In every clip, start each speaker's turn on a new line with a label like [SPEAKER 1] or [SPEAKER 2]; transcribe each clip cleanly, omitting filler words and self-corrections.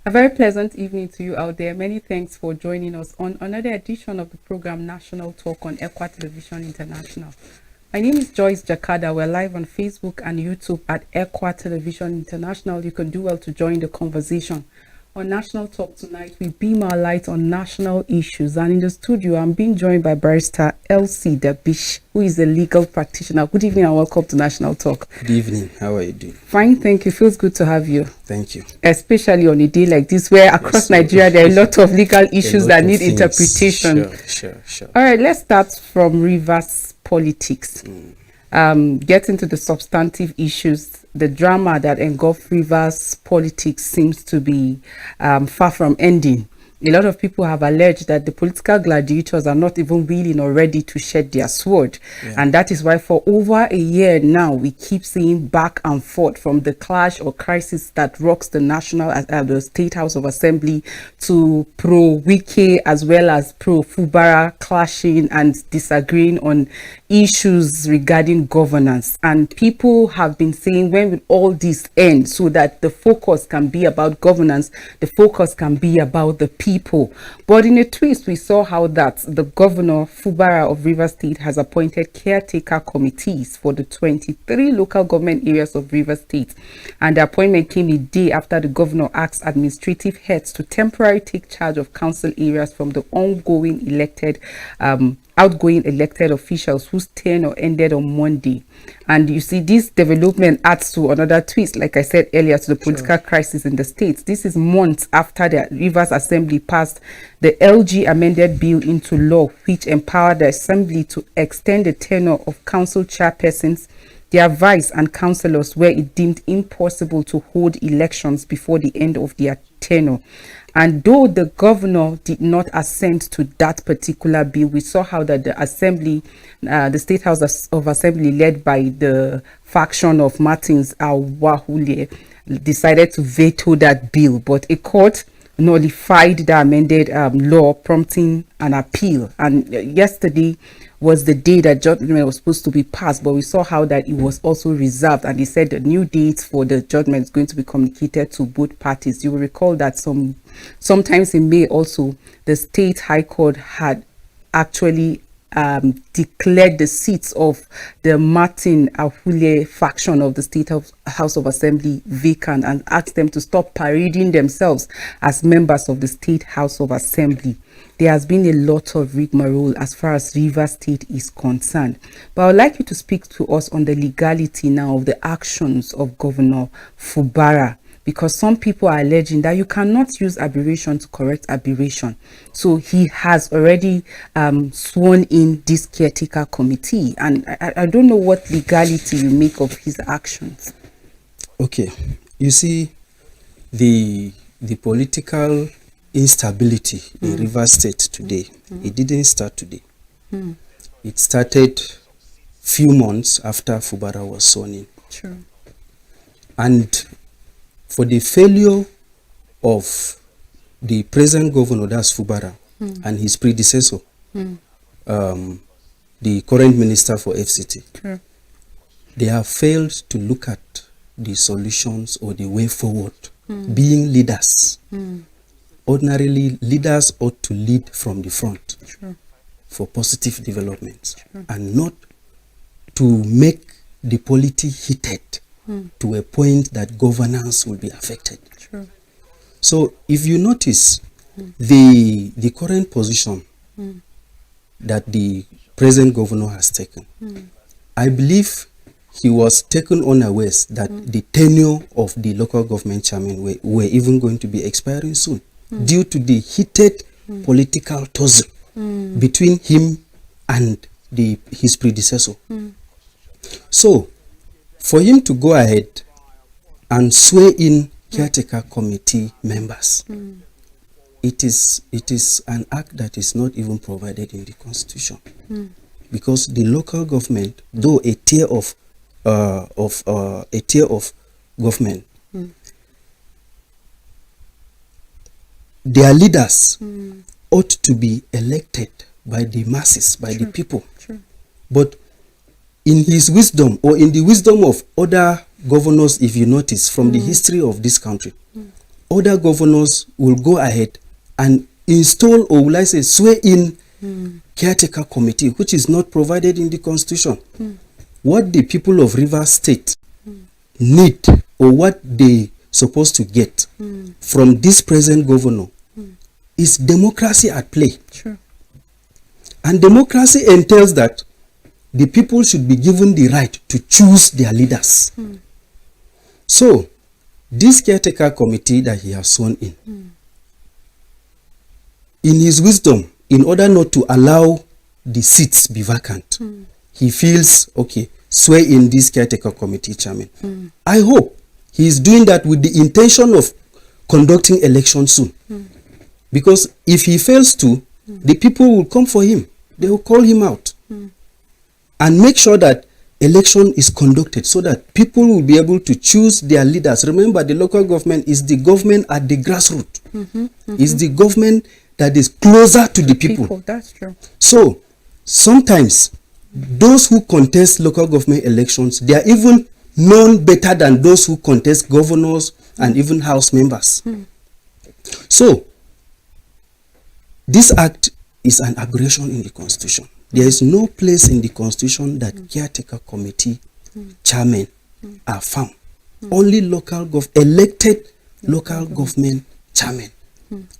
[SPEAKER 1] A very pleasant evening to you out there. Many thanks for joining us on another edition of the program National Talk on L.C Television International. My name is Joyce Jakada. We're live on Facebook and YouTube at L.C Television International. You can do well to join the conversation. On National Talk tonight, we beam our light on national issues, and in the studio, I'm being joined by Barrister L.C Dabish, who is a legal practitioner. Good evening and welcome to National Talk.
[SPEAKER 2] Good evening. How are you doing?
[SPEAKER 1] Fine, thank you. Feels good to have you.
[SPEAKER 2] Thank you.
[SPEAKER 1] Especially on a day like this, where across Nigeria there are a lot of legal issues that need interpretation.
[SPEAKER 2] Sure.
[SPEAKER 1] All right, let's start from Rivers politics. Get into the substantive issues. The drama that engulfs Rivers politics seems to be far from ending. A lot of people have alleged that the political gladiators are not even willing or ready to shed their sword. And that is why for over a year now, we keep seeing back and forth from the clash or crisis that rocks the the State House of Assembly to pro-Wike as well as pro-Fubara clashing and disagreeing on issues regarding governance. And people have been saying, when will all this end, so that the focus can be about governance, the focus can be about the people. But in a twist, we saw how that the governor Fubara of Rivers State has appointed caretaker committees for the 23 local government areas of Rivers State, and the appointment came a day after the governor asked administrative heads to temporarily take charge of council areas from the outgoing elected officials whose tenure ended on Monday. And you see, this development adds to another twist, like I said earlier, to the political crisis in the states. This is months after the Rivers Assembly passed the LG amended bill into law, which empowered the Assembly to extend the tenure of council chairpersons, their vice and councillors, where it deemed impossible to hold elections before the end of their tenure. And though the governor did not assent to that particular bill, we saw how that the Assembly, the State House of Assembly, led by the faction of Martins Awahule, decided to veto that bill. But a court nullified the amended law, prompting an appeal. And yesterday was the day that judgment was supposed to be passed, but we saw how that it was also reserved, and they said the new dates for the judgment is going to be communicated to both parties. You will recall that sometimes in May also, the State High Court had actually declared the seats of the Martin Ahule faction of the State House of Assembly vacant and asked them to stop parading themselves as members of the State House of Assembly. There has been a lot of rigmarole as far as Rivers State is concerned. But I would like you to speak to us on the legality now of the actions of Governor Fubara, because some people are alleging that you cannot use aberration to correct aberration. So he has already sworn in this caretaker committee, and I don't know what legality you make of his actions.
[SPEAKER 2] Okay, you see, the political instability in Rivers State today, it didn't start today. It started few months after Fubara was sworn in.
[SPEAKER 1] True.
[SPEAKER 2] And for the failure of the present governor, that's Fubara, and his predecessor, the current minister for FCT,
[SPEAKER 1] True.
[SPEAKER 2] they have failed to look at the solutions or the way forward. Being leaders, ordinarily leaders ought to lead from the front.
[SPEAKER 1] True.
[SPEAKER 2] For positive developments, and not to make the polity heated to a point that governance will be affected.
[SPEAKER 1] True.
[SPEAKER 2] So if you notice the current position that the present governor has taken, I believe he was taken unawares that the tenure of the local government chairman were even going to be expiring soon due to the heated political tussle between him and his predecessor. So for him to go ahead and swear in caretaker committee members, it is an act that is not even provided in the constitution, because the local government, though a tier of government, their leaders ought to be elected by the masses, by the people. But in his wisdom, or in the wisdom of other governors, if you notice from the history of this country, other governors will go ahead and install, or will I say, swear in caretaker committee, which is not provided in the constitution. What the people of Rivers State need, or what they supposed to get from this present governor, is democracy at play.
[SPEAKER 1] Sure.
[SPEAKER 2] And democracy entails that the people should be given the right to choose their leaders. So, this caretaker committee that he has sworn in his wisdom, in order not to allow the seats be vacant, he feels, okay, swear in this caretaker committee chairman. I hope he is doing that with the intention of conducting election soon. Because if he fails to, the people will come for him. They will call him out. And make sure that election is conducted so that people will be able to choose their leaders. Remember, the local government is the government at the grassroots. It's the government that is closer to the people.
[SPEAKER 1] That's true.
[SPEAKER 2] So, sometimes, those who contest local government elections, they are even known better than those who contest governors and even house members. So, this act is an aberration in the constitution. There is no place in the constitution that caretaker committee chairmen are found. Only elected local government chairmen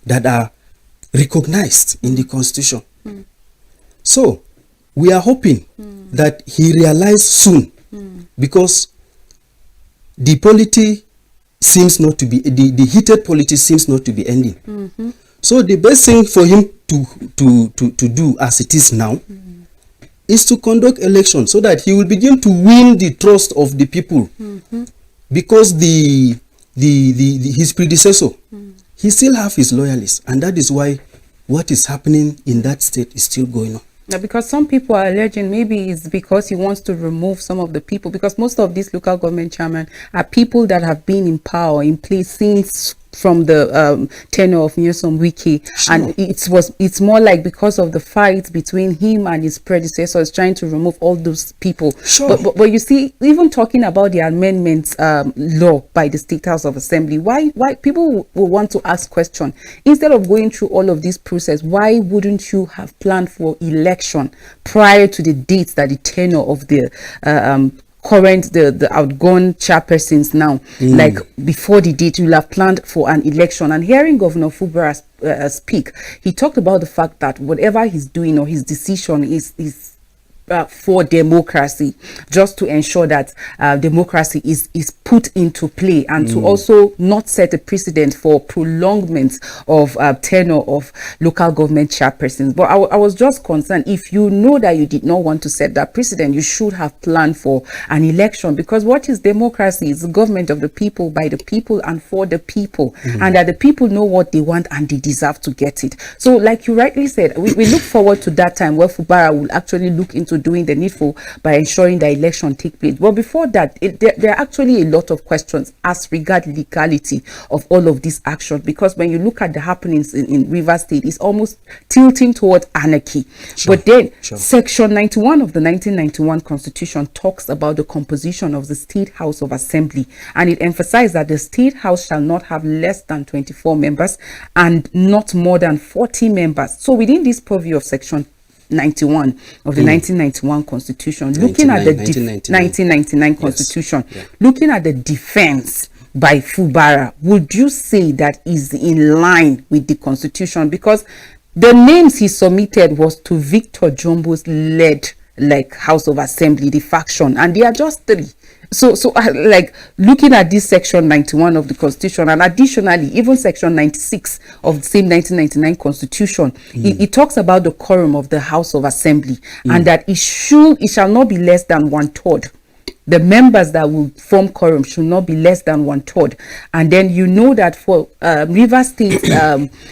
[SPEAKER 2] that are recognized in the constitution. So, we are hoping that he realizes soon, because the polity seems not to be, the heated politics seems not to be ending. So the best thing for him to do as it is now is to conduct elections so that he will begin to win the trust of the people. Because his predecessor, he still have his loyalists, and that is why what is happening in that state is still going on.
[SPEAKER 1] Now, because some people are alleging maybe it's because he wants to remove some of the people, because most of these local government chairmen are people that have been in power, in place since from the tenure of Nyesom Wike.
[SPEAKER 2] Sure.
[SPEAKER 1] And it's more like because of the fight between him and his predecessors trying to remove all those people.
[SPEAKER 2] Sure.
[SPEAKER 1] But you see, even talking about the amendments law by the State House of Assembly, why people will want to ask question, instead of going through all of this process, why wouldn't you have planned for election prior to the date that the tenure of the current the outgone chairpersons now, like before the date, you'll have planned for an election? And hearing Governor Fubara speak, he talked about the fact that whatever he's doing or his decision is for democracy, just to ensure that democracy is put into play, and to also not set a precedent for prolongment of tenure of local government chairpersons. But I was just concerned, if you know that you did not want to set that precedent, you should have planned for an election, because what is democracy? It's the government of the people, by the people, and for the people, and that the people know what they want and they deserve to get it. So like you rightly said, we look forward to that time where Fubara will actually look into doing the needful by ensuring the election take place. But before that, there are actually a lot of questions as regard legality of all of these actions, because when you look at the happenings in Rivers State, it's almost tilting toward anarchy.
[SPEAKER 2] Sure.
[SPEAKER 1] But then
[SPEAKER 2] Sure.
[SPEAKER 1] Section 91 of the 1991 Constitution talks about the composition of the State House of Assembly, and it emphasized that the State House shall not have less than 24 members and not more than 40 members. So within this purview of Section 91 of the 1991 Constitution, looking at the 1999 Constitution,
[SPEAKER 2] Yes. Yeah.
[SPEAKER 1] looking at the defense by Fubara, would you say that is in line with the Constitution? Because the names he submitted was to Victor Jumbo's led like House of Assembly, the faction, and they are just three. So like looking at this Section 91 of the Constitution, and additionally even Section 96 of the same 1999 Constitution, it talks about the quorum of the House of Assembly, and that it shall not be less than 1/3. The members that will form quorum should not be less than 1/3. And then you know that for Rivers State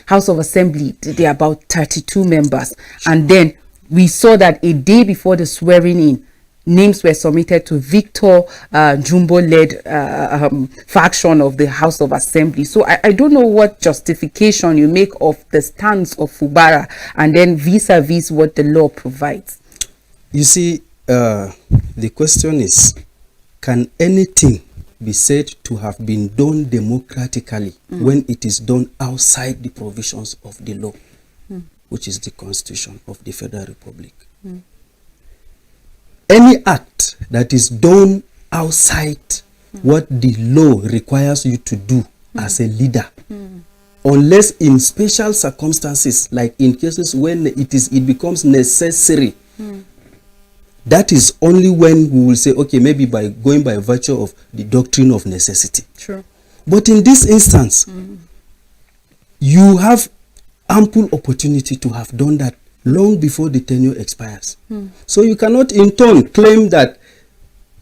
[SPEAKER 1] House of Assembly, there are about 32 members. And then we saw that a day before the swearing in, names were submitted to Victor Jumbo-led faction of the House of Assembly. So I don't know what justification you make of the stance of Fubara, and then vis-a-vis what the law provides.
[SPEAKER 2] You see, the question is, can anything be said to have been done democratically when it is done outside the provisions of the law, which is the Constitution of the Federal Republic. Any act that is done outside what the law requires you to do as a leader, unless in special circumstances, like in cases when it becomes necessary, that is only when we will say, okay, maybe by going by virtue of the doctrine of necessity.
[SPEAKER 1] Sure.
[SPEAKER 2] But in this instance, you have ample opportunity to have done that long before the tenure expires. So you cannot in turn claim that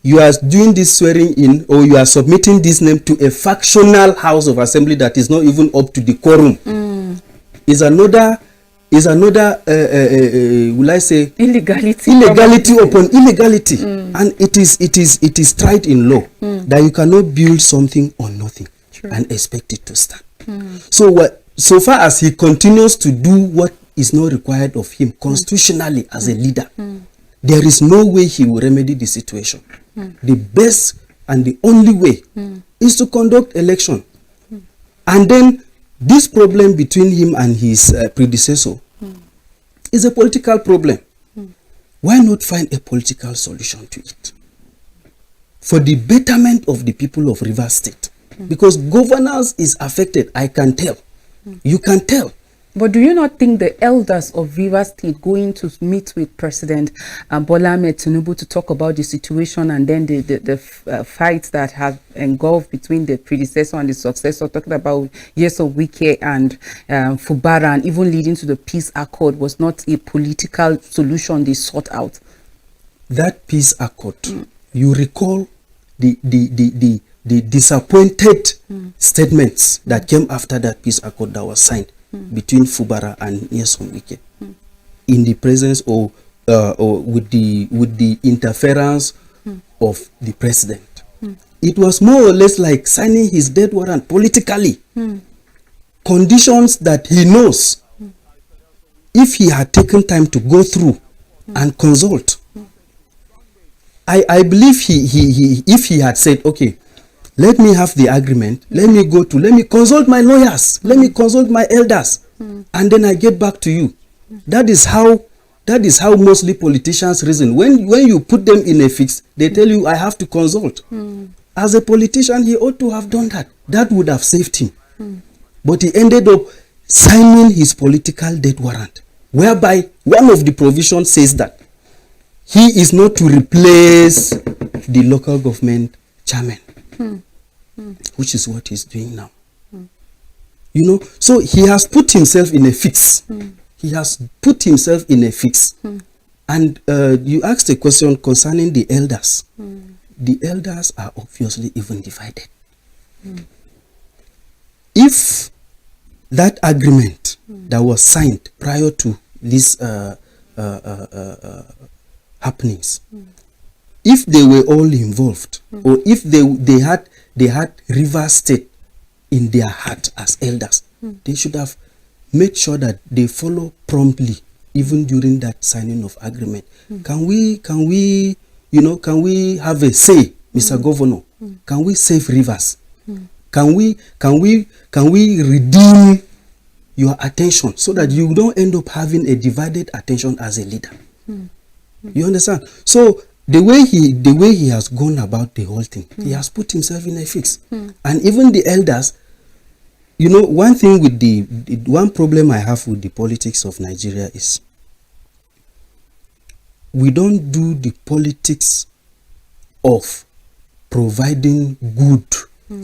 [SPEAKER 2] you are doing this swearing in, or you are submitting this name to a factional House of Assembly that is not even up to the quorum. Is another will I say illegality upon illegality. And it is tried in law that you cannot build something on nothing.
[SPEAKER 1] True.
[SPEAKER 2] And expect it to stand. So far as he continues to do what is not required of him constitutionally as a leader, there is no way he will remedy the situation. The best and the only way is to conduct election. And then this problem between him and his predecessor is a political problem. Why not find a political solution to it? For the betterment of the people of Rivers State. Because governance is affected, I can tell. You can tell.
[SPEAKER 1] But do you not think the elders of Rivers State going to meet with President Bola Ahmed Tinubu to talk about the situation, and then the fights that have engulfed between the predecessor and the successor, talking about Yeso Wike and Fubara, and even leading to the peace accord, was not a political solution they sought out?
[SPEAKER 2] That peace accord, you recall the disappointed statements that came after that peace accord that was signed between Fubara and Yeso Wike, in the presence or with the interference of the president. It was more or less like signing his death warrant politically. Conditions that he knows, if he had taken time to go through and consult, I believe if he had said, okay, let me have the agreement, let me consult my lawyers, let me consult my elders, and then I get back to you. That is how mostly politicians reason. When you put them in a fix, they tell you, I have to consult. As a politician, he ought to have done that. That would have saved him. But he ended up signing his political death warrant, whereby one of the provisions says that he is not to replace the local government chairman. Which is what he's doing now. You know, so he has put himself in a fix. He has put himself in a fix. And you asked a question concerning the elders. The elders are obviously even divided. If that agreement that was signed prior to these happenings, if they were all involved, or if they had Rivers State in their heart as elders, they should have made sure that they follow promptly, even during that signing of agreement. Can we have a say, Mr. Governor? Can we save rivers? Can we redeem your attention so that you don't end up having a divided attention as a leader? You understand? So the way he has gone about the whole thing, he has put himself in a fix. And even the elders, you know, one thing with the one problem I have with the politics of Nigeria is we don't do the politics of providing good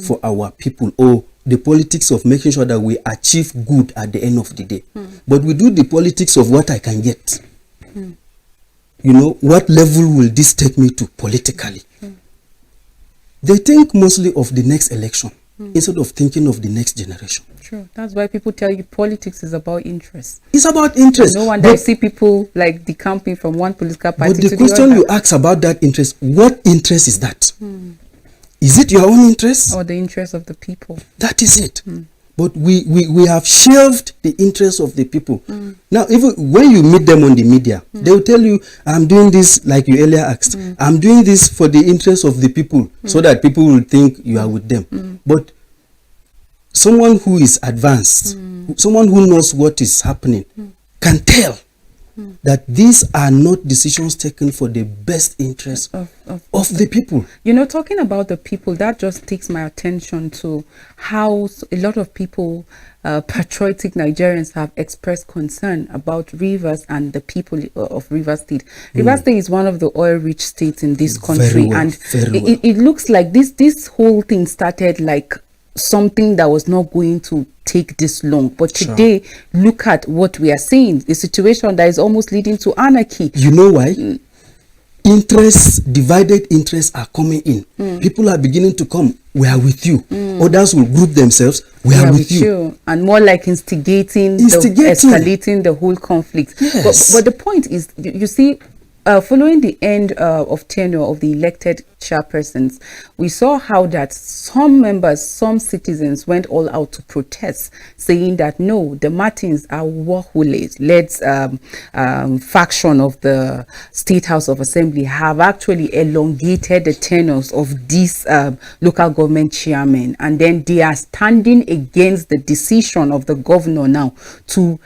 [SPEAKER 2] for our people, or the politics of making sure that we achieve good at the end of the day. But we do the politics of what I can get. You know, what level will this take me to politically? They think mostly of the next election instead of thinking of the next generation.
[SPEAKER 1] True. That's why people tell you politics is about interest.
[SPEAKER 2] It's about interest.
[SPEAKER 1] No wonder I see people like decamping from one political party to the other.
[SPEAKER 2] But the question you ask about that interest, what interest is that? Is it your own interest?
[SPEAKER 1] Or the interest of the people?
[SPEAKER 2] That is it. But we have shelved the interests of the people. Now, even when you meet them on the media, they will tell you, I'm doing this, like you earlier asked, I'm doing this for the interests of the people, so that people will think you are with them. But someone who is advanced, someone who knows what is happening, can tell that these are not decisions taken for the best interest of the people.
[SPEAKER 1] You know, talking about the people, that just takes my attention to how a lot of people, patriotic Nigerians, have expressed concern about Rivers and the people of Rivers State. Rivers State is one of the oil-rich states in this country, and it looks like this whole thing started like something that was not going to take this long, but today look at what we are seeing, the situation that is almost leading to anarchy.
[SPEAKER 2] You know why? Divided interests are coming in. People are beginning to come, we are with you. Others will group themselves, we are with you.
[SPEAKER 1] And more like escalating the whole conflict.
[SPEAKER 2] Yes.
[SPEAKER 1] But the point is, you see, following the end of tenure of the elected chairpersons, we saw how that some members, some citizens went all out to protest, saying that no, the Martins are led faction of the State House of Assembly have actually elongated the tenures of these local government chairmen, and then they are standing against the decision of the governor now to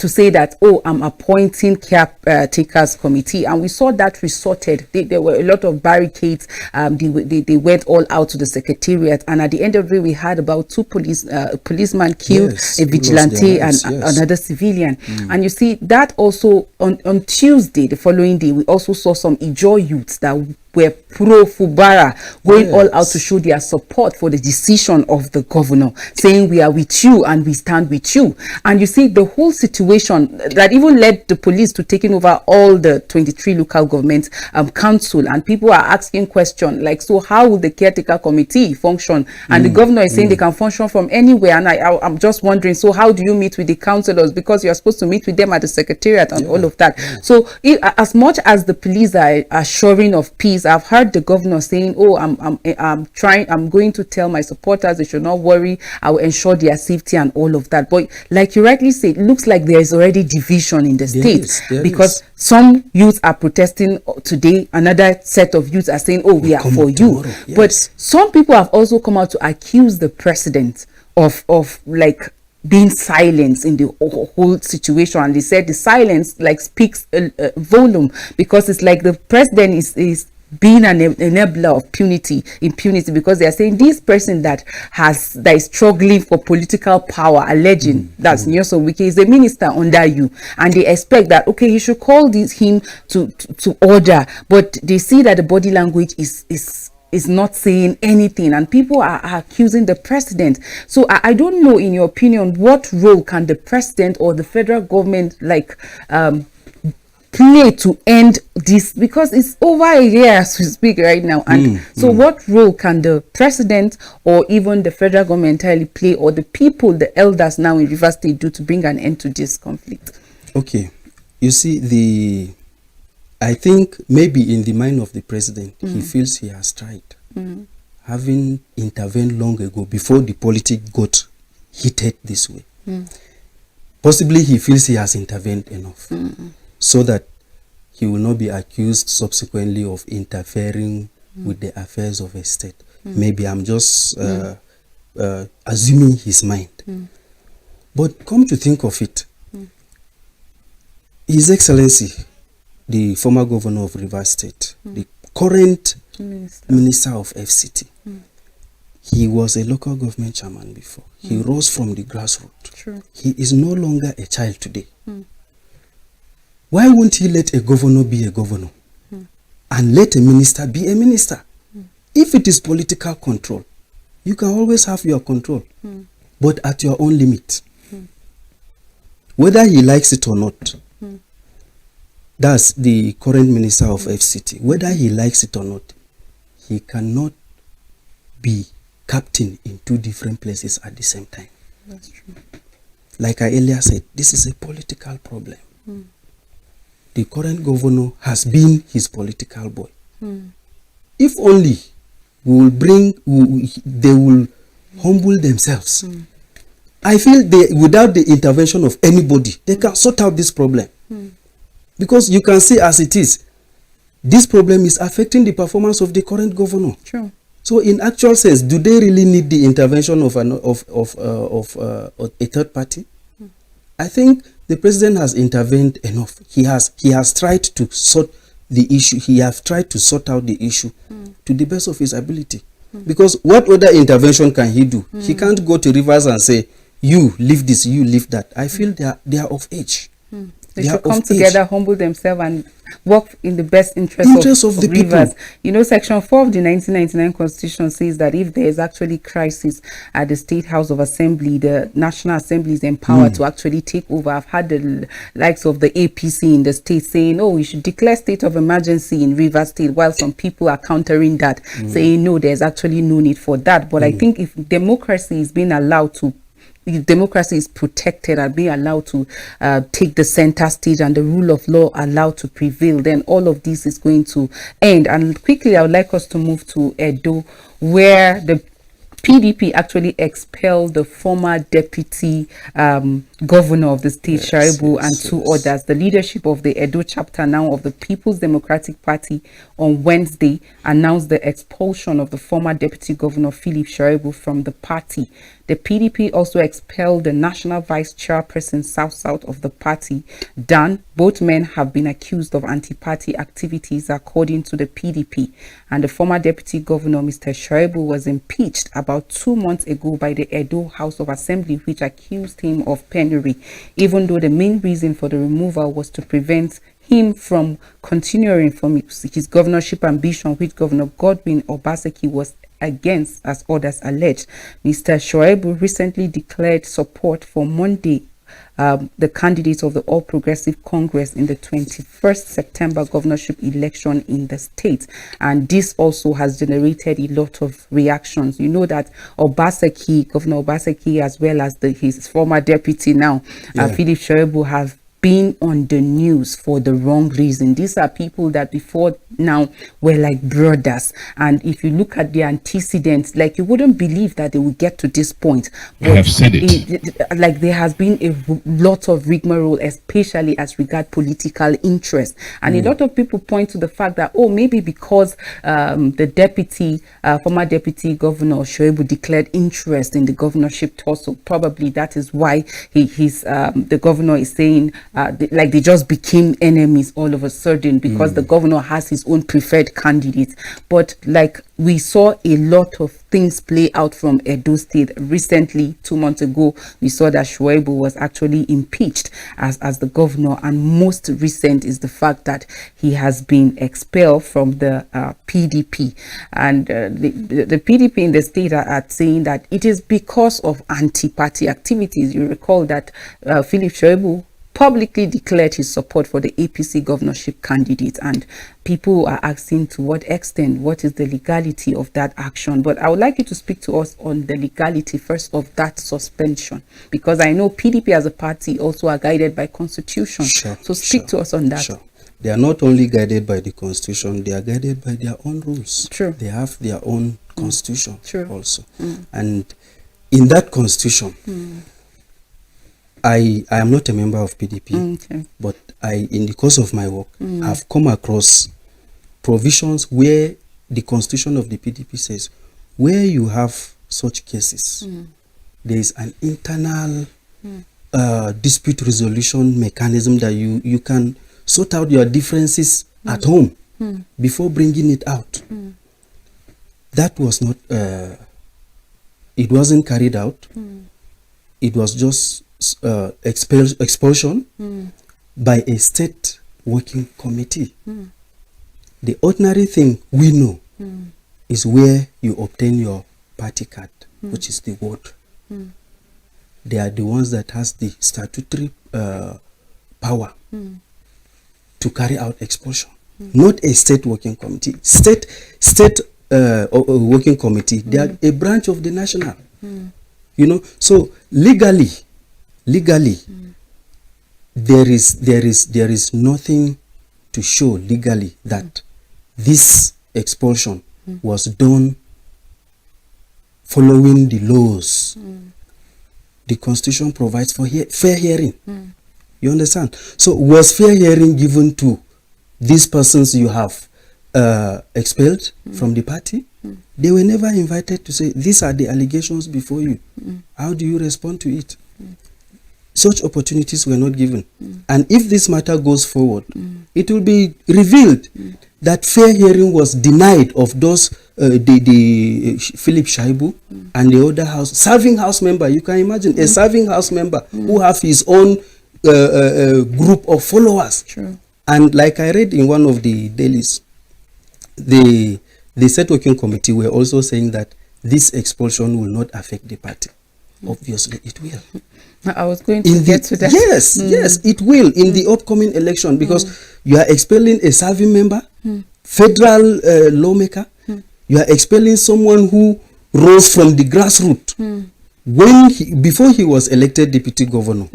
[SPEAKER 1] say that, oh, I'm appointing caretakers committee. And we saw that resorted. There were a lot of barricades. They went all out to the secretariat, and at the end of the day, we had about 2 policemen killed, a vigilante and another civilian. And you see that also on Tuesday, the following day, we also saw some Ijaw youths that were pro-Fubara going all out to show their support for the decision of the governor, saying we are with you and we stand with you. And you see the whole situation that even led the police to taking over all the 23 local government council, and people are asking questions like, so how will the caretaker committee function? And the governor is saying they can function from anywhere. And I'm just wondering, so how do you meet with the councillors, because you're supposed to meet with them at the secretariat and all of that. So as much as the police are assuring of peace, I've heard the governor saying, oh, I'm going to tell my supporters they should not worry, I will ensure their safety and all of that. But like you rightly said, it looks like there is already division in the state, because some youths are protesting today, another set of youths are saying, oh, we are for you. But some people have also come out to accuse the president of like being silenced in the whole situation, and they said the silence like speaks a volume, because it's like the president is being an enabler of impunity, because they are saying this person that is struggling for political power, alleging that's Nyesom Wike is a minister under you, and they expect that, okay, you should call him to order, but they see that the body language is not saying anything, and people are accusing the president. So I don't know, in your opinion, what role can the president or the federal government like play to end this, because it's over a year as we speak right now, and so what role can the president or even the federal government entirely play, or the people, the elders now in Rivers State, do to bring an end to this conflict?
[SPEAKER 2] Okay, you see, I think maybe in the mind of the president, he feels he has tried, having intervened long ago before the politics got heated this way. Possibly he feels he has intervened enough, so that he will not be accused subsequently of interfering with the affairs of a state. Maybe I'm just assuming his mind. But come to think of it, His Excellency, the former governor of Rivers State, the current minister of FCT, he was a local government chairman before. He rose from the grassroots.
[SPEAKER 1] True.
[SPEAKER 2] He is no longer a child today. Why won't he let a governor be a governor? And let a minister be a minister? If it is political control, you can always have your control, but at your own limit. Whether he likes it or not, that's the current minister of FCT. Whether he likes it or not, he cannot be captain in 2 different places at the same time.
[SPEAKER 1] That's true.
[SPEAKER 2] Like I earlier said, this is a political problem. The current governor has been his political boy. If only they will humble themselves I feel without the intervention of anybody, they can sort out this problem. Because you can see as it is, this problem is affecting the performance of the current governor.
[SPEAKER 1] True.
[SPEAKER 2] So in actual sense, do they really need the intervention of a third party? I think the president has intervened enough. He has tried to sort the issue. He has tried to sort out the issue to the best of his ability. Because what other intervention can he do? He can't go to Rivers and say, you leave this, you leave that. I feel they are of age.
[SPEAKER 1] They should come together, humble themselves, and work in the best interest of the Rivers. People. You know, Section 4 of the 1999 Constitution says that if there is actually crisis at the State House of Assembly, the National Assembly is empowered to actually take over. I've had the likes of the APC in the state saying, oh, we should declare state of emergency in Rivers State, while some people are countering that, saying, no, there's actually no need for that. But I think if democracy is being allowed to, if democracy is protected and being allowed to take the center stage and the rule of law allowed to prevail, then all of this is going to end. And quickly, I would like us to move to Edo, where the PDP actually expelled the former deputy governor of the state, Sharibu, and two others. The leadership of the Edo chapter now of the People's Democratic Party on Wednesday announced the expulsion of the former deputy governor, Philip Sharibu, from the party. The PDP also expelled the national vice chairperson, South of the party, Dan. Both men have been accused of anti-party activities, according to the PDP. And the former deputy governor, Mr. Sharibu, was impeached about 2 months ago by the Edo House of Assembly, which accused him of penury, even though the main reason for the removal was to prevent him from continuing from his governorship ambition, which Governor Godwin Obaseki was against, as others alleged. Mr. Shoaibu recently declared support for Monday, the candidates of the All Progressive Congress in the 21st September governorship election in the state. And this also has generated a lot of reactions. You know that Obaseki, Governor Obaseki, as well as his former deputy now, Philip Shoaibu, have been on the news for the wrong reason. These are people that before now were like brothers, and if you look at the antecedents, like, you wouldn't believe that they would get to this point. But I have said it. Like, there has been a lot of rigmarole, especially as regard political interest, and a lot of people point to the fact that, oh, maybe because the deputy, former deputy governor Shoaibu declared interest in the governorship tussle, probably that is why the governor is saying like they just became enemies all of a sudden, because the governor has his own preferred candidate. But like, we saw a lot of things play out from Edo State recently. 2 months ago, we saw that Shoaibu was actually impeached as the governor, and most recent is the fact that he has been expelled from the PDP. And the PDP in the state are saying that it is because of anti-party activities. You recall that Philip Shoaibu publicly declared his support for the APC governorship candidate, and people are asking to what extent, what is the legality of that action. But I would like you to speak to us on the legality first of that suspension, because I know PDP as a party also are guided by constitution. So speak to us on that.
[SPEAKER 2] They are not only guided by the constitution, they are guided by their own rules. They have their own constitution also. And in that constitution, I am not a member of PDP, but in the course of my work, have come across provisions where the constitution of the PDP says, where you have such cases, there is an internal dispute resolution mechanism that you can sort out your differences at home before bringing it out. That was not, it wasn't carried out. It was just expulsion by a state working committee. The ordinary thing we know is where you obtain your party card, which is the ward. They are the ones that has the statutory power to carry out expulsion, not a state working committee. State working committee, they are a branch of the national. You know, so legally, there is nothing to show legally that this expulsion was done following the laws the Constitution provides for fair hearing. You understand? So was fair hearing given to these persons you have expelled from the party? They were never invited to say, these are the allegations before you. How do you respond to it? Such opportunities were not given. And if this matter goes forward, it will be revealed that fair hearing was denied of those, the Philip Shaibu and the other serving house member. You can imagine a serving house member who have his own group of followers.
[SPEAKER 1] True.
[SPEAKER 2] And like I read in one of the dailies, the State Working Committee were also saying that this expulsion will not affect the party. Obviously, it will.
[SPEAKER 1] I was going to get to that.
[SPEAKER 2] Yes, yes, it will in the upcoming election, because you are expelling a serving member, federal lawmaker. You are expelling someone who rose from the grassroots. Before he was elected deputy governor,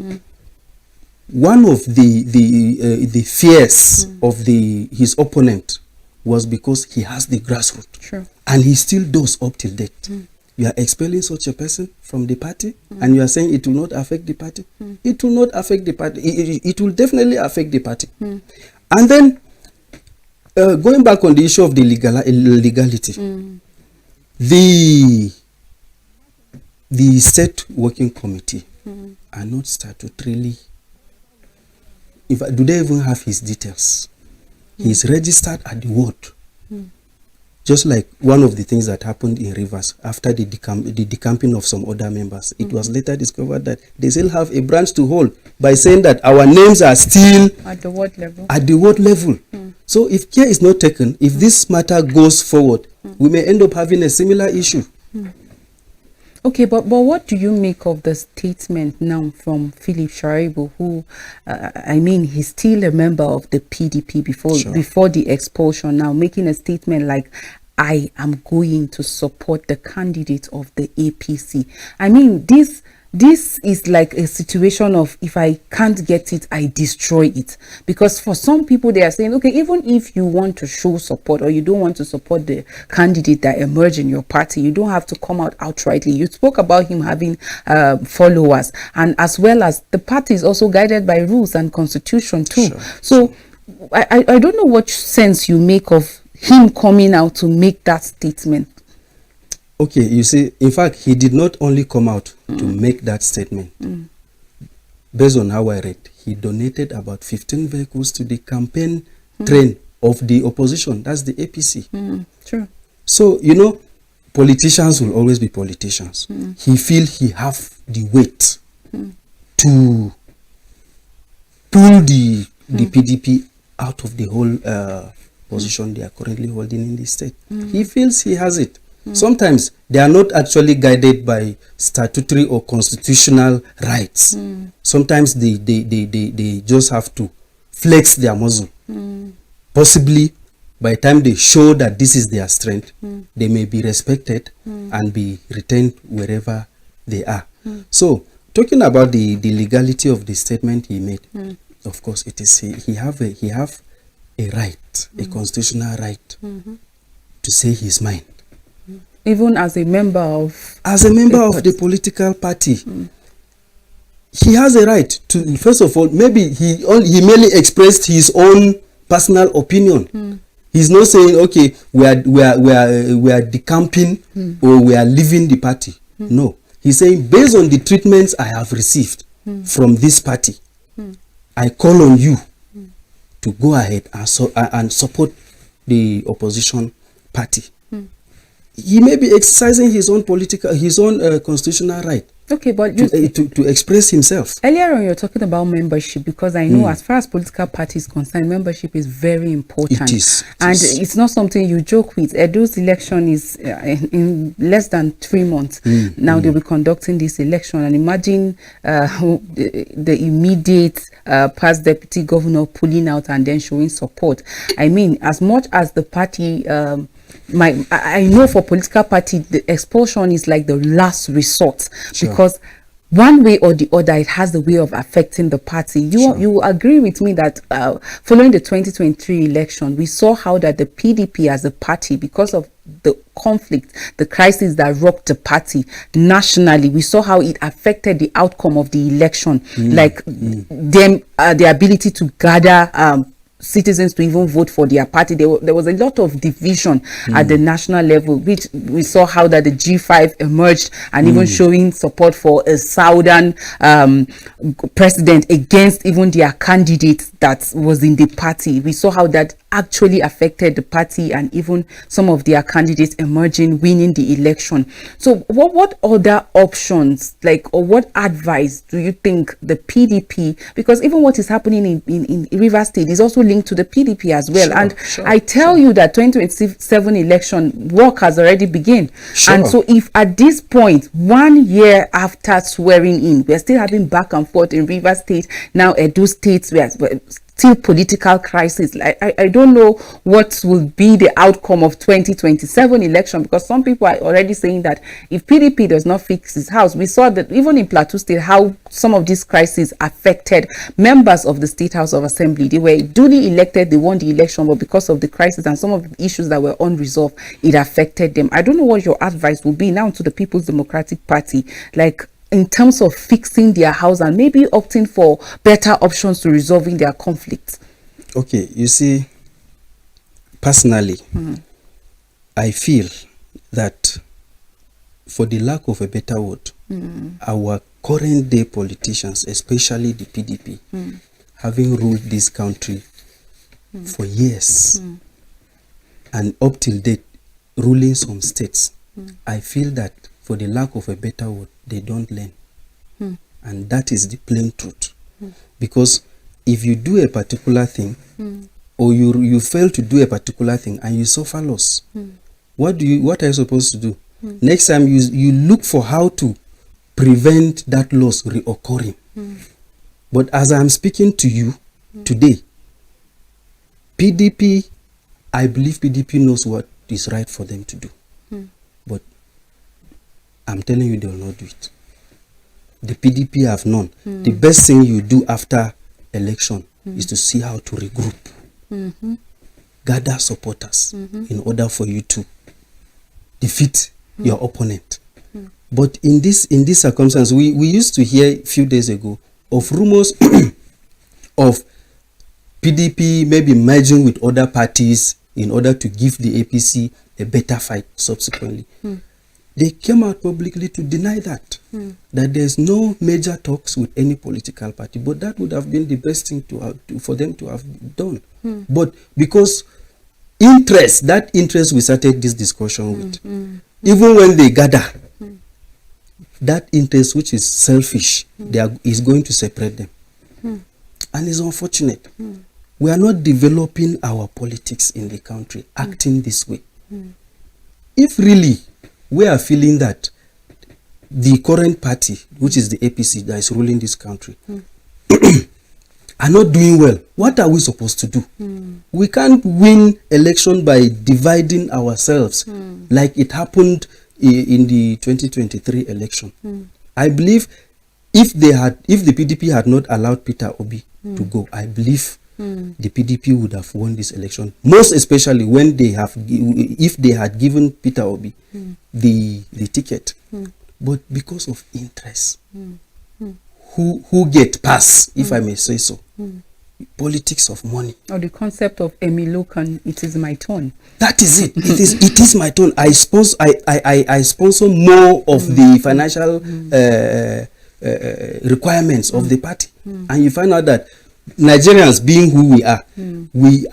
[SPEAKER 2] one of the fears of his opponent was because he has the grassroots.
[SPEAKER 1] Sure.
[SPEAKER 2] And he still does up till date. You are expelling such a person from the party, and you are saying it will not affect the party. It will not affect the party. It will definitely affect the party. And then, going back on the issue of the legality, the State Working Committee are not statutorily. Do they even have his details? He is registered at the ward. Just like one of the things that happened in Rivers after the decamping of some other members, it was later discovered that they still have a branch to hold by saying that our names are still
[SPEAKER 1] at the ward level.
[SPEAKER 2] At the ward level. So if care is not taken, if this matter goes forward, we may end up having a similar issue.
[SPEAKER 1] Okay, but what do you make of the statement now from Philip Shaibu, who, I mean, he's still a member of the PDP before the expulsion, now making a statement like, I am going to support the candidate of the APC. I mean, this is like a situation of, if I can't get it, I destroy it. Because for some people, they are saying, okay, even if you want to show support or you don't want to support the candidate that emerged in your party, you don't have to come out outrightly. You spoke about him having followers, and as well as the party is also guided by rules and constitution too.
[SPEAKER 2] Sure.
[SPEAKER 1] So I don't know what sense you make of him coming out to make that statement.
[SPEAKER 2] Okay, you see, in fact, he did not only come out to make that statement. Based on how I read, he donated about 15 vehicles to the campaign train of the opposition. That's the APC.
[SPEAKER 1] True.
[SPEAKER 2] So, you know, politicians will always be politicians. He feels he have the weight to pull the PDP out of the whole position they are currently holding in the state. He feels he has it. Sometimes they are not actually guided by statutory or constitutional rights. Sometimes they just have to flex their muscle. Possibly by the time they show that this is their strength, they may be respected and be retained wherever they are. So, talking about the legality of the statement he made, of course, it is he have a right, a constitutional right to say his mind.
[SPEAKER 1] Even as a member of
[SPEAKER 2] the political party, he has a right to. First of all, maybe he merely expressed his own personal opinion. He's not saying, okay, we are decamping or we are leaving the party. No, he's saying, based on the treatments I have received from this party, I call on you to go ahead and support the opposition party. He may be exercising his own constitutional right. Okay, but to express himself.
[SPEAKER 1] Earlier on, you're talking about membership, because I know as far as political parties concerned, membership is very important.
[SPEAKER 2] It is.
[SPEAKER 1] It's not something you joke with. Edo's election is in less than 3 months. Now they'll be conducting this election, and imagine the immediate past deputy governor pulling out and then showing support. I mean, as much as the party I know for political party, the expulsion is like the last resort, because one way or the other, it has the way of affecting the party. You will agree with me that following the 2023 election, we saw how that the PDP as a party, because of the conflict, the crisis that rocked the party nationally, we saw how it affected the outcome of the election, like them, the ability to gather citizens to even vote for their party. There was a lot of division at the national level, which we saw how that the G5 emerged and even showing support for a southern president against even their candidate that was in the party. We saw how that actually affected the party and even some of their candidates emerging, winning the election. So what other options, like, or what advice do you think the PDP, because even what is happening in Rivers State is also linked to the PDP as well. I tell you that 2027 election work has already begun. And so if at this point, 1 year after swearing in, we're still having back and forth in Rivers State, now Edo State, we're still political crisis. I don't know what will be the outcome of 2027 election, because some people are already saying that if PDP does not fix his house, we saw that even in Plateau State, how some of these crises affected members of the State House of Assembly. They were duly elected, they won the election, but because of the crisis and some of the issues that were unresolved, it affected them. I don't know what your advice will be now to the People's Democratic Party, like, in terms of fixing their house and maybe opting for better options to resolving their conflicts.
[SPEAKER 2] Okay, you see, personally, I feel that, for the lack of a better word, our current day politicians, especially the PDP, having ruled this country for years, and up till date ruling some states, I feel that, for the lack of a better word, they don't learn. And that is the plain truth. Because if you do a particular thing, or you fail to do a particular thing and you suffer loss, what are you supposed to do? Next time you look for how to prevent that loss reoccurring. But as I'm speaking to you today, PDP, I believe PDP knows what is right for them to do. But I'm telling you, they will not do it. The PDP have known. The best thing you do after election is to see how to regroup, gather supporters in order for you to defeat your opponent. But in this circumstance, we used to hear a few days ago of rumors of PDP maybe merging with other parties in order to give the APC a better fight subsequently. They came out publicly to deny that, that there's no major talks with any political party. But that would have been the best thing for them to have done. But because that interest we started this discussion with, even when they gather, that interest, which is selfish, is going to separate them. And it's unfortunate. We are not developing our politics in the country, acting this way. If really we are feeling that the current party, which is the APC that is ruling this country, are not doing well, what are we supposed to do? We can't win election by dividing ourselves like it happened in the 2023 election. I believe if the PDP had not allowed Peter Obi to go, I believe the PDP would have won this election, most especially when if they had given Peter Obi the ticket. But because of interest, who get pass, if I may say so, politics of money,
[SPEAKER 1] or the concept of Emilokan, it is my turn.
[SPEAKER 2] That is it. It is my turn. I sponsor more of the financial requirements of the party, and you find out that Nigerians, being who we are,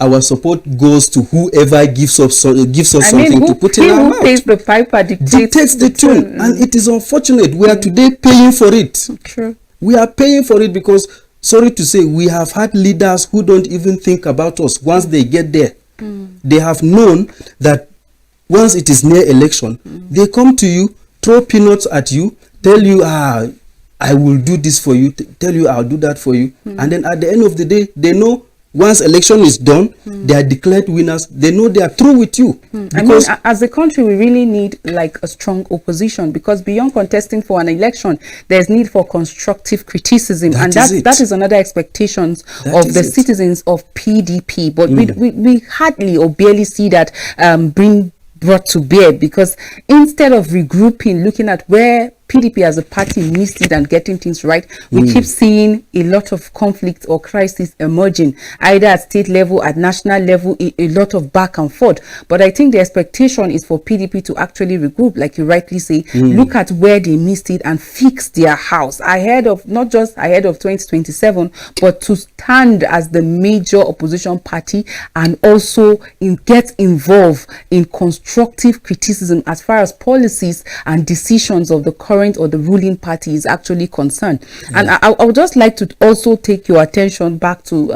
[SPEAKER 2] our support goes to whoever gives us something to put in our mouth.
[SPEAKER 1] Who pays the piper dictates
[SPEAKER 2] the tune, and it is unfortunate. We are today paying for it.
[SPEAKER 1] True.
[SPEAKER 2] We are paying for it because, sorry to say, we have had leaders who don't even think about us once they get there. They have known that once it is near election, they come to you, throw peanuts at you, tell you, I will do this for you, tell you I'll do that for you. And then at the end of the day, they know Once election is done, they are declared winners. They know they are through with you. Because
[SPEAKER 1] as a country, we really need like a strong opposition, because beyond contesting for an election, there's need for constructive criticism, and that is another expectations of the citizens of PDP. But we hardly or barely see that brought to bear, because instead of regrouping, looking at where PDP as a party missed it and getting things right, we keep seeing a lot of conflict or crisis emerging, either at state level, at national level, a lot of back and forth. But I think the expectation is for PDP to actually regroup, like you rightly say, look at where they missed it and fix their house ahead of, not just ahead of 2027, but to stand as the major opposition party, and also get involved in constructive criticism as far as policies and decisions of the current or the ruling party is actually concerned. And I would just like to also take your attention back to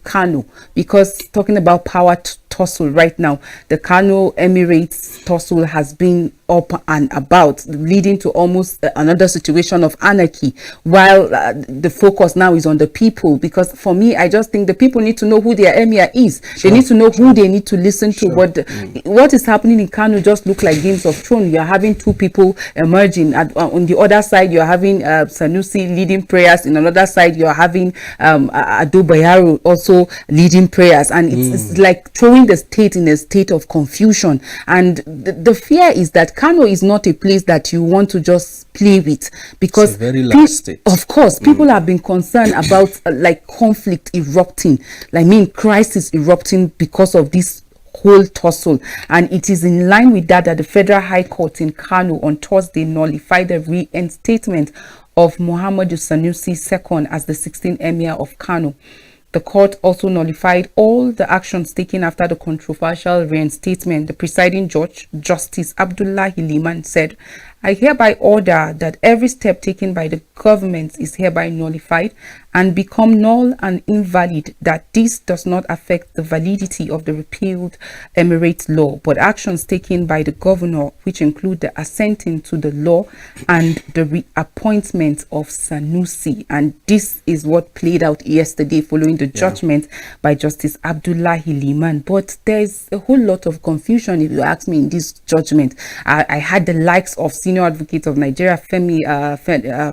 [SPEAKER 1] Kano, because talking about power tussle right now, the Kano Emirates tussle has been up and about, leading to almost another situation of anarchy, while the focus now is on the people. Because for me, I just think the people need to know who their emir is. They need to know who they need to listen to. But what is happening in Kano just look like Games of Thrones. You are having two people emerging. On the other side, you are having Sanusi leading prayers. In another side, you are having Ado Bayero also leading prayers. And it's like throwing the state in a state of confusion. And the fear is that Kano is not a place that you want to just play with, because
[SPEAKER 2] it's a very large state.
[SPEAKER 1] Of course, people have been concerned about like conflict erupting, crisis erupting because of this whole tussle. And it is in line with that the Federal High Court in Kano on Thursday nullified the reinstatement of Muhammadu Sanusi II as the 16th Emir of Kano. The court also nullified all the actions taken after the controversial reinstatement. The presiding judge, Justice Abdullahi Liman, said, "I hereby order that every step taken by the government is hereby nullified and become null and invalid, that this does not affect the validity of the repealed Emirate law, but actions taken by the governor, which include the assenting to the law and the reappointment of Sanusi." And this is what played out yesterday following the judgment by Justice Abdullahi Liman. But there's a whole lot of confusion, if you ask me, in this judgment. I had the likes of Senior Advocate of Nigeria, Femi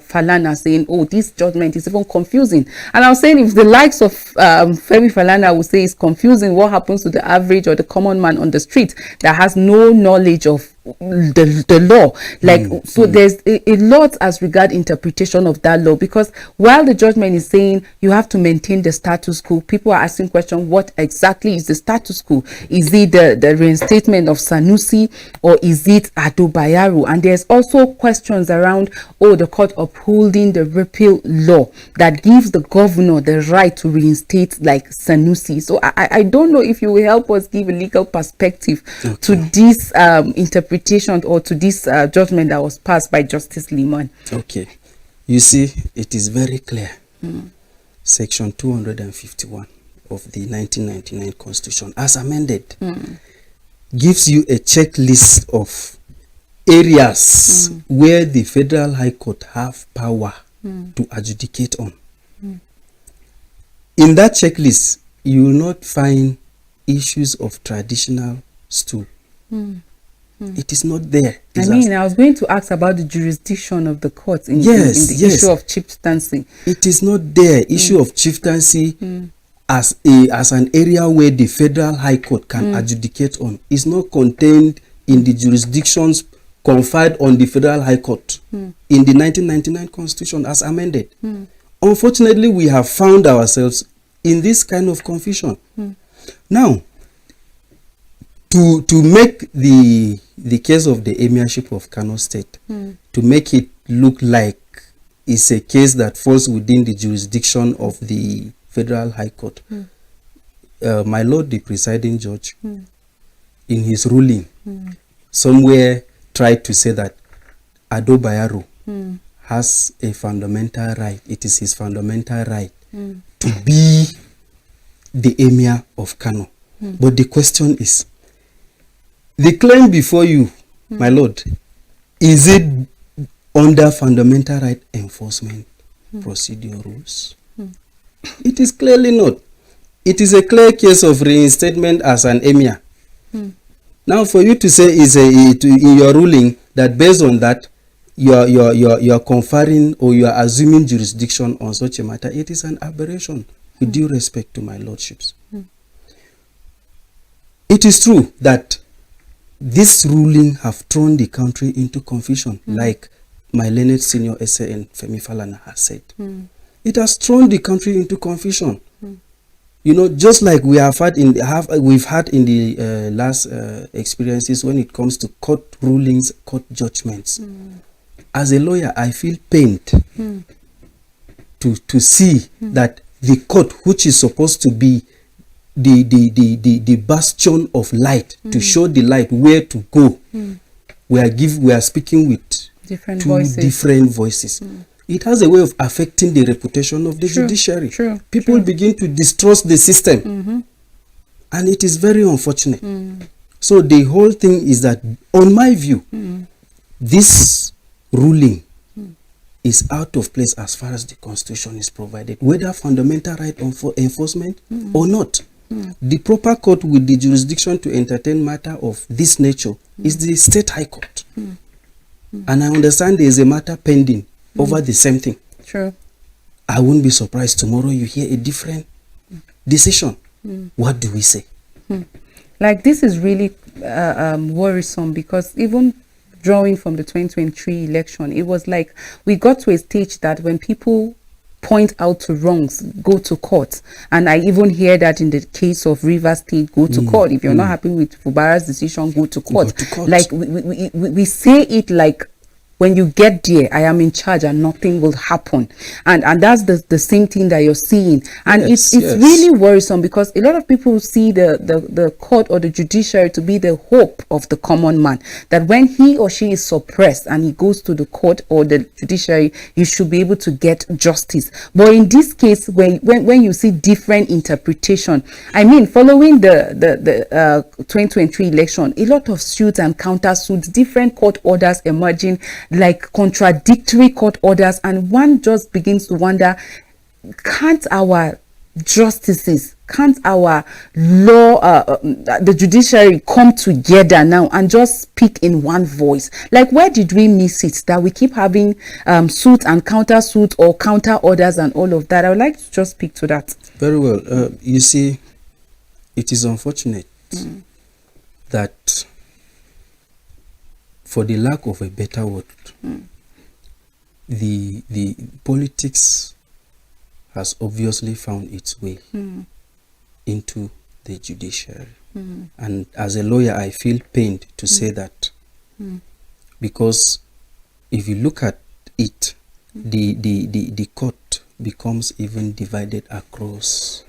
[SPEAKER 1] Falana, saying, "Oh, this judgment is even confusing." And I was saying, if the likes of Femi Falana would say it's confusing, what happens to the average or the common man on the street that has no knowledge of the law? There's a lot as regard interpretation of that law, because while the judgment is saying you have to maintain the status quo, people are asking question, what exactly is the status quo? Is it the reinstatement of Sanusi, or is it Ado Bayero? And there's also questions around the court upholding the repeal law that gives the governor the right to reinstate like Sanusi. So I don't know if you will help us give a legal perspective to this interpretation or to this judgment that was passed by Justice Liman.
[SPEAKER 2] Okay. You see, it is very clear. Section 251 of the 1999 Constitution, as amended, gives you a checklist of areas where the Federal High Court have power to adjudicate on. In that checklist, you will not find issues of traditional stool. It is not there.
[SPEAKER 1] I was going to ask about the jurisdiction of the court in the issue of chieftaincy.
[SPEAKER 2] It is not there. Issue of chieftaincy as an area where the Federal High Court can adjudicate on is not contained in the jurisdictions conferred on the Federal High Court in the 1999 Constitution as amended. Unfortunately, we have found ourselves in this kind of confusion. Now, to make the case of the emirship of Kano State, to make it look like it's a case that falls within the jurisdiction of the Federal High Court, my Lord, the presiding judge, in his ruling, somewhere tried to say that Ado Bayero has a fundamental right. It is his fundamental right to be the emir of Kano. But the question is, the claim before you, my Lord, is it under fundamental right enforcement procedure rules? It is clearly not. it is a clear case of reinstatement as an emir. Now, for you to say in your ruling that based on that you are conferring or you are assuming jurisdiction on such a matter, it is an aberration. With due respect to my lordships, it is true that this ruling have thrown the country into confusion, like my learned senior SAN Femi Falana has said. It has thrown the country into confusion. You know, just like we have had we've had in the last experiences when it comes to court rulings, court judgments. As a lawyer, I feel pained to see that the court, which is supposed to be the bastion of light, to show the light where to go, we are speaking with
[SPEAKER 1] Different
[SPEAKER 2] two
[SPEAKER 1] voices.
[SPEAKER 2] different voices. It has a way of affecting the reputation of the judiciary. People begin to distrust the system, and it is very unfortunate. So the whole thing is that, on my view, this ruling is out of place as far as the constitution is provided, whether fundamental right enforcement or not. The proper court with the jurisdiction to entertain matter of this nature is the state high court. And I understand there is a matter pending over the same thing.
[SPEAKER 1] True.
[SPEAKER 2] I wouldn't be surprised tomorrow you hear a different decision. What do we say?
[SPEAKER 1] Like, this is really worrisome, because even drawing from the 2023 election, it was like we got to a stage that when people point out to wrongs, go to court. And I even hear that in the case of Rivers State, go to court. If you're not happy with Fubara's decision, go to court.
[SPEAKER 2] Go to court.
[SPEAKER 1] Like, we say it like, when you get there, I am in charge and nothing will happen. And that's the same thing that you're seeing. And
[SPEAKER 2] Yes,
[SPEAKER 1] it's
[SPEAKER 2] yes.
[SPEAKER 1] really worrisome, because a lot of people see the court or the judiciary to be the hope of the common man. That when he or she is suppressed and he goes to the court or the judiciary, he should be able to get justice. But in this case, when you see different interpretation, I mean, following the 2023 election, a lot of suits and counter suits, different court orders emerging, like contradictory court orders, and one just begins to wonder, can't our justices, can't our law, the judiciary come together now and just speak in one voice? Like, where did we miss it that we keep having suit and counter suit or counter orders and all of that? I would like to just speak to that.
[SPEAKER 2] Very well. You see, it is unfortunate that, for the lack of a better word, the politics has obviously found its way into the judiciary. And as a lawyer, I feel pained to say that, because if you look at it, the court becomes even divided across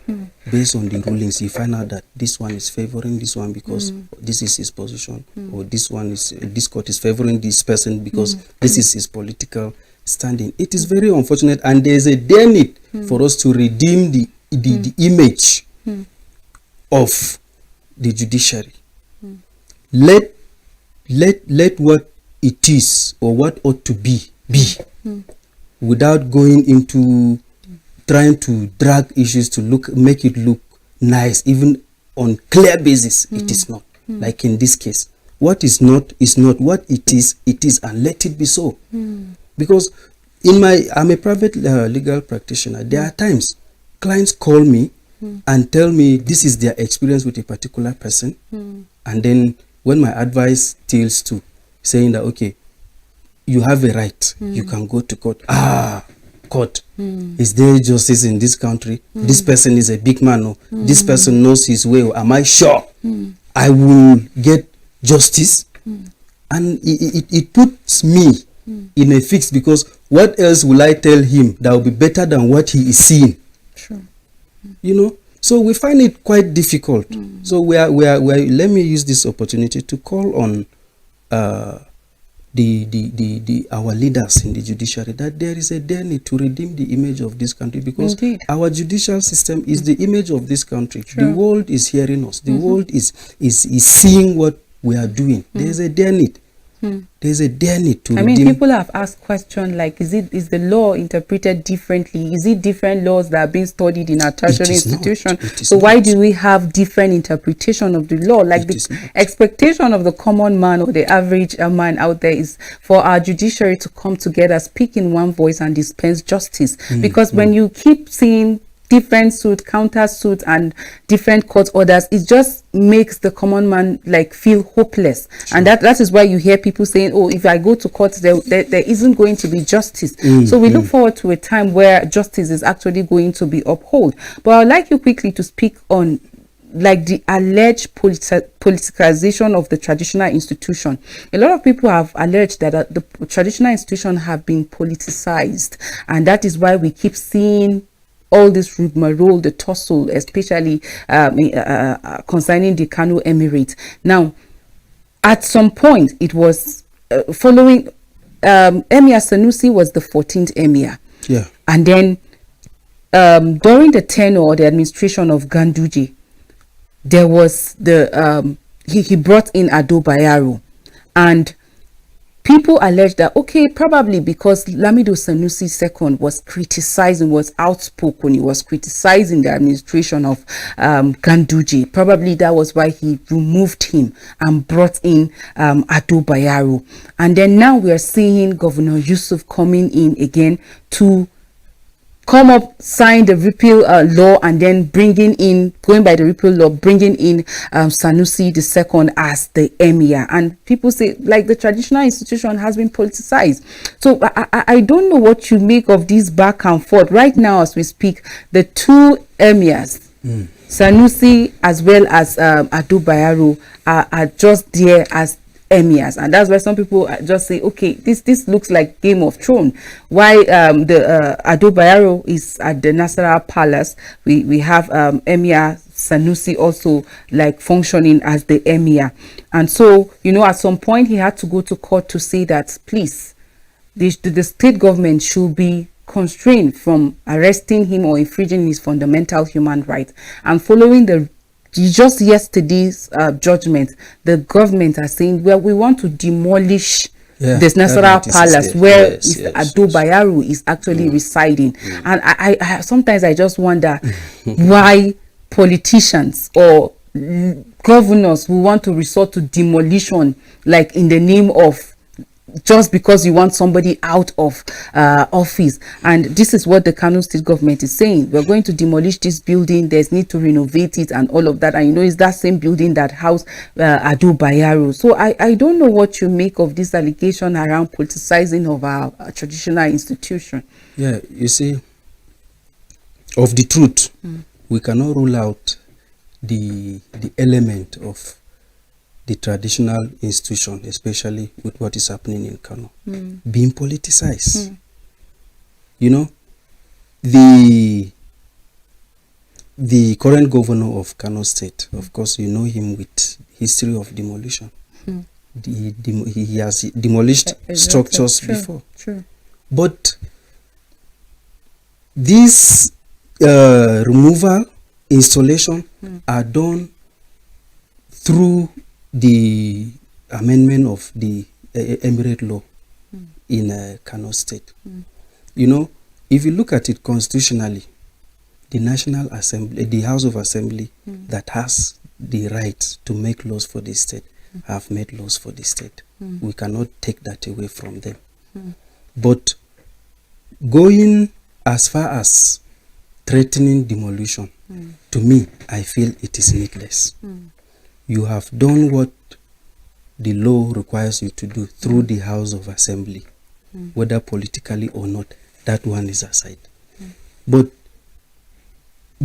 [SPEAKER 2] based on the rulings. You find out that this one is favoring this one because this is his position, or this court is favoring this person because this is his political standing. It is very unfortunate, and there is a dire need for us to redeem the image of the judiciary. Let what it is or what ought to be, without going into trying to drag issues to make it look nice, even on clear basis. It is not. Like in this case, what is not is not. What it is, and let it be so. Because I'm a private legal practitioner. There are times clients call me and tell me this is their experience with a particular person, and then when my advice tilts to saying that, okay, you have a right, you can go to court. Court, is there justice in this country? This person is a big man, or this person knows his way, or am I sure I will get justice? And it puts me in a fix, because what else will I tell him that will be better than what he is seeing?
[SPEAKER 1] Sure.
[SPEAKER 2] You know, so we find it quite difficult. So we are let me use this opportunity to call on our leaders in the judiciary, that there is a dire need to redeem the image of this country, because
[SPEAKER 1] Indeed.
[SPEAKER 2] our judicial system is the image of this country.
[SPEAKER 1] Sure.
[SPEAKER 2] The world is hearing us. The world is seeing what we are doing. There is a dire need. There's a dire need to
[SPEAKER 1] I
[SPEAKER 2] redeem.
[SPEAKER 1] mean, people have asked questions like, is the law interpreted differently? Is it different laws that are being studied in our tertiary institution? So why do we have different interpretation of the law? Like the expectation of the common man or the average man out there is for our judiciary to come together, speak in one voice and dispense justice. Because when you keep seeing different suit, counter suit, and different court orders, it just makes the common man like feel hopeless. And that is why you hear people saying, oh, if I go to court, there isn't going to be justice. So we look forward to a time where justice is actually going to be upheld. But I'd like you quickly to speak on like the alleged politicization of the traditional institution. A lot of people have alleged that the traditional institution have been politicized, and that is why we keep seeing all this rigmarole, the tussle, especially concerning the Kano Emirate. Now, at some point, it was following Emir Sanusi was the 14th Emir.
[SPEAKER 2] Yeah.
[SPEAKER 1] And then during the tenure or the administration of Ganduje, there was the he brought in Ado Bayero, and people allege that, okay, probably because Lamido Sanusi II was criticizing, was outspoken, he was criticizing the administration of Ganduje. Probably that was why he removed him and brought in Ado Bayero. And then now we are seeing Governor Yusuf coming in again to come up, sign the repeal law, and then going by the repeal law, bringing in Sanusi II as the emir. And people say, like, the traditional institution has been politicized. So I don't know what you make of this back and forth. Right now, as we speak, the two emirs, Sanusi as well as Ado Bayero, are just there as emirs, and that's why some people just say, okay, this looks like Game of Thrones. Why the Ado Bayero is at the Nasarawa Palace, we have Emir Sanusi also like functioning as the emir. And so, you know, at some point he had to go to court to say that, please, the state government should be constrained from arresting him or infringing his fundamental human rights. And following just yesterday's judgment, the government are saying, well, we want to demolish this Nasarawa Palace where Ado Bayero is actually residing. And I sometimes I just wonder why politicians or governors will want to resort to demolition, like in the name of just because you want somebody out of office. And this is what the Kano state government is saying. We're going to demolish this building, there's need to renovate it and all of that. And you know, it's that same building that housed Ado Bayero. So I don't know what you make of this allegation around politicizing of our traditional institution.
[SPEAKER 2] Yeah, you see, of the truth, we cannot rule out the element of the traditional institution, especially with what is happening in Kano, being politicized. You know, the current governor of Kano State, of course, you know him with history of demolition. He has demolished structures before. But this removal, installation are done through the amendment of the emirate law in Kano State. You know, if you look at it constitutionally, the National Assembly, the House of Assembly that has the right to make laws for the state, have made laws for the state. We cannot take that away from them. But going as far as threatening demolition, to me, I feel it is needless. You have done what the law requires you to do through the House of Assembly, whether politically or not, that one is aside. But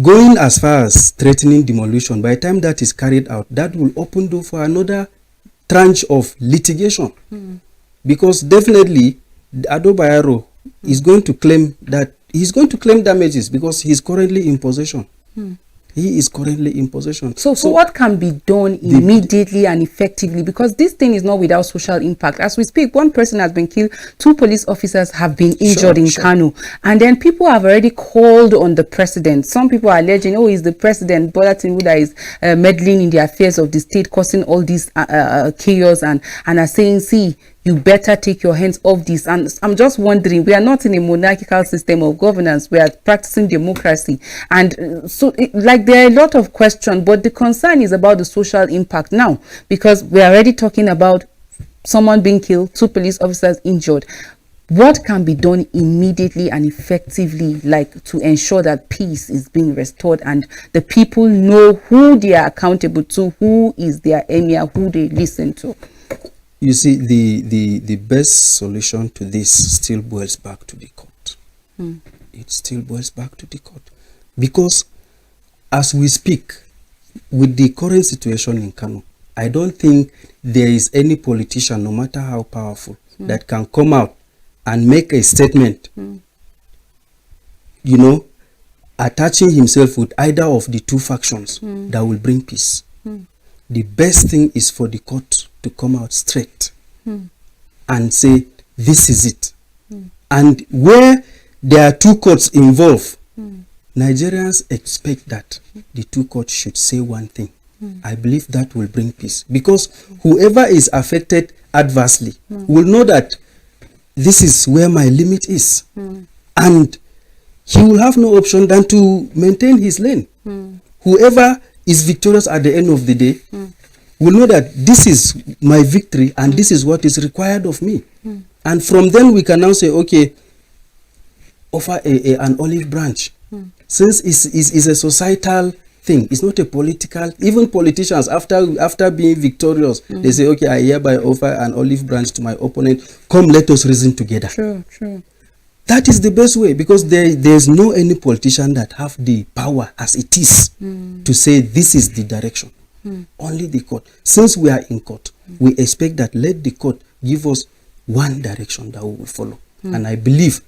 [SPEAKER 2] going as far as threatening demolition, by the time that is carried out, that will open door for another tranche of litigation. Because definitely, Ado Bayero is going to claim that he's going to claim damages because he's currently in possession. He is currently in possession.
[SPEAKER 1] So what can be done immediately and effectively? Because this thing is not without social impact. As we speak, one person has been killed, 2 police officers have been injured in Kano. And then people have already called on the president. Some people are alleging, oh, he's the president, Bola Tinubu, that is meddling in the affairs of the state, causing all this chaos, and are saying, see, you better take your hands off this. And I'm just wondering, we are not in a monarchical system of governance. We are practicing democracy. And like there are a lot of questions, but the concern is about the social impact now, because we are already talking about someone being killed, 2 police officers injured. What can be done immediately and effectively, like to ensure that peace is being restored and the people know who they are accountable to, who is their emir, who they listen to?
[SPEAKER 2] You see, the best solution to this still boils back to the court. It still boils back to the court. Because as we speak, with the current situation in Kano, I don't think there is any politician, no matter how powerful, that can come out and make a statement, you know, attaching himself with either of the 2 factions that will bring peace. The best thing is for the court to come out straight and say, this is it. And where there are 2 courts involved, Nigerians expect that the 2 courts should say one thing. I believe that will bring peace. Because whoever is affected adversely will know that this is where my limit is. And he will have no option than to maintain his lane. Whoever is victorious at the end of the day will know that this is my victory and this is what is required of me. And from then we can now say, okay, offer an olive branch. Since it's a societal thing, it's not a political. Even politicians, after being victorious, they say, okay, I hereby offer an olive branch to my opponent. Come, let us reason together.
[SPEAKER 1] True.
[SPEAKER 2] That is the best way, because there's no any politician that have the power as it is to say this is the direction. Only the court. Since we are in court, we expect that let the court give us one direction that we will follow. And I believe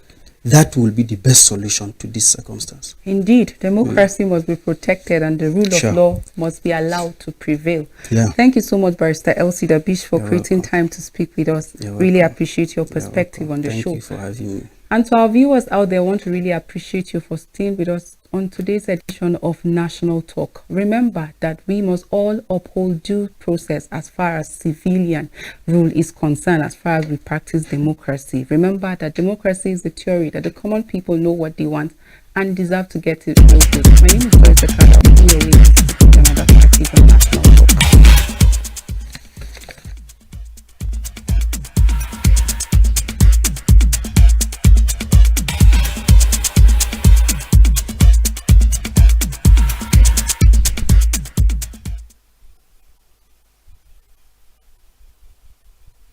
[SPEAKER 2] that will be the best solution to this circumstance.
[SPEAKER 1] Indeed, democracy must be protected and the rule of law must be allowed to prevail. Thank you so much, Barrister L.C DABISH, for creating time to speak with us. Really appreciate your perspective on the show.
[SPEAKER 2] Thank you for having me.
[SPEAKER 1] And to our viewers out there, I want to really appreciate you for staying with us on today's edition of National Talk. Remember that we must all uphold due process as far as civilian rule is concerned, as far as we practice democracy. Remember that democracy is the theory that the common people know what they want and deserve to get it. My name is Joyce Ekada. See you later. Another perspective on National